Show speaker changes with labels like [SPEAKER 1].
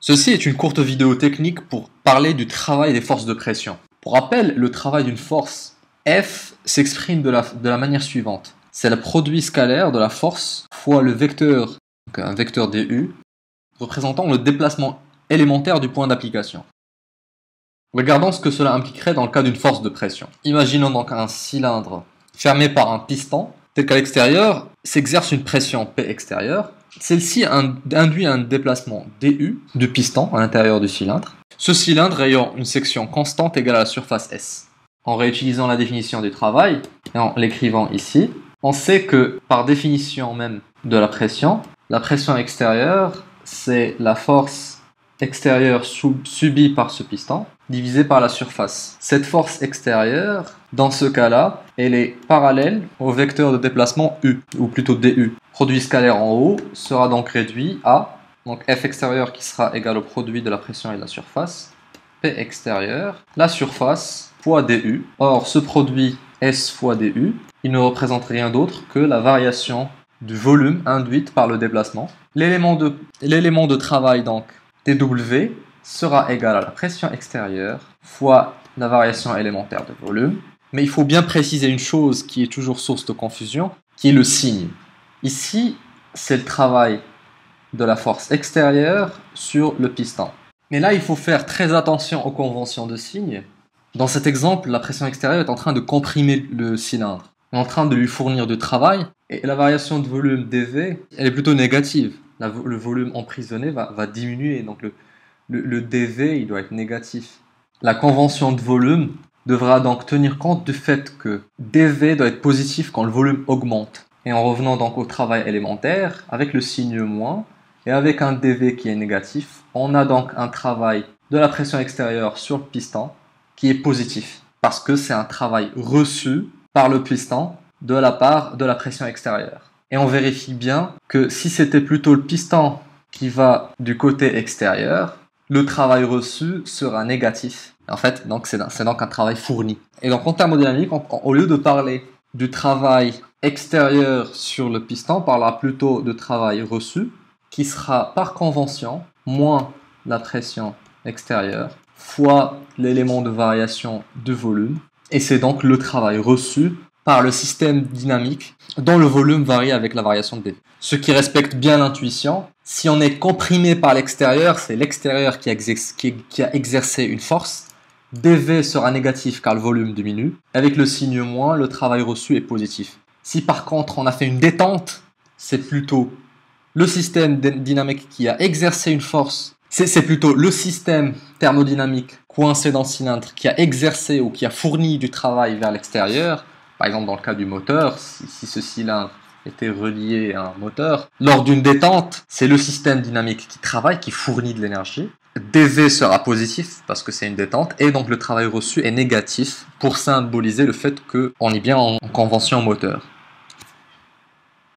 [SPEAKER 1] Ceci est une courte vidéo technique pour parler du travail des forces de pression. Pour rappel, le travail d'une force F s'exprime de la manière suivante. C'est le produit scalaire de la force fois le vecteur, donc un vecteur du, représentant le déplacement élémentaire du point d'application. Regardons ce que cela impliquerait dans le cas d'une force de pression. Imaginons donc un cylindre fermé par un piston, tel qu'à l'extérieur s'exerce une pression P extérieure. Celle-ci induit un déplacement du du piston à l'intérieur du cylindre. Ce cylindre ayant une section constante égale à la surface S. En réutilisant la définition du travail et en l'écrivant ici, on sait que par définition même de la pression extérieure, c'est la force extérieure subie par ce piston divisée par la surface. Cette force extérieure, dans ce cas-là, elle est parallèle au vecteur de déplacement U, ou plutôt DU. Produit scalaire en haut sera donc réduit à donc F extérieur qui sera égal au produit de la pression et de la surface, P extérieur, la surface fois DU. Or, ce produit S fois DU, il ne représente rien d'autre que la variation du volume induite par le déplacement. L'élément de travail, donc TW, sera égal à la pression extérieure fois la variation élémentaire de volume. Mais il faut bien préciser une chose qui est toujours source de confusion, qui est le signe. Ici, c'est le travail de la force extérieure sur le piston. Mais là, il faut faire très attention aux conventions de signes. Dans cet exemple, la pression extérieure est en train de comprimer le cylindre, est en train de lui fournir du travail, et la variation de volume dV, elle est plutôt négative. Le volume emprisonné va diminuer, donc le dV, il doit être négatif. La convention de volume devra donc tenir compte du fait que dV doit être positif quand le volume augmente. Et en revenant donc au travail élémentaire, avec le signe moins, et avec un dV qui est négatif, on a donc un travail de la pression extérieure sur le piston qui est positif, parce que c'est un travail reçu par le piston de la part de la pression extérieure. Et on vérifie bien que si c'était plutôt le piston qui va du côté extérieur, le travail reçu sera négatif. En fait, donc c'est donc un travail fourni. Et donc en thermodynamique, au lieu de parler du travail extérieur sur le piston, on parlera plutôt de travail reçu, qui sera par convention moins la pression extérieure fois l'élément de variation de volume. Et c'est donc le travail reçu par le système dynamique dont le volume varie avec la variation de dV. Ce qui respecte bien l'intuition, si on est comprimé par l'extérieur, c'est l'extérieur qui a exercé une force. dV sera négatif car le volume diminue. Avec le signe moins, le travail reçu est positif. Si par contre on a fait une détente, c'est plutôt le système dynamique qui a exercé une force. C'est plutôt le système thermodynamique coincé dans le cylindre qui a exercé ou qui a fourni du travail vers l'extérieur. Par exemple, dans le cas du moteur, si ce cylindre était relié à un moteur, lors d'une détente, c'est le système dynamique qui travaille, qui fournit de l'énergie. dV sera positif parce que c'est une détente et donc le travail reçu est négatif pour symboliser le fait qu'on est bien en convention moteur.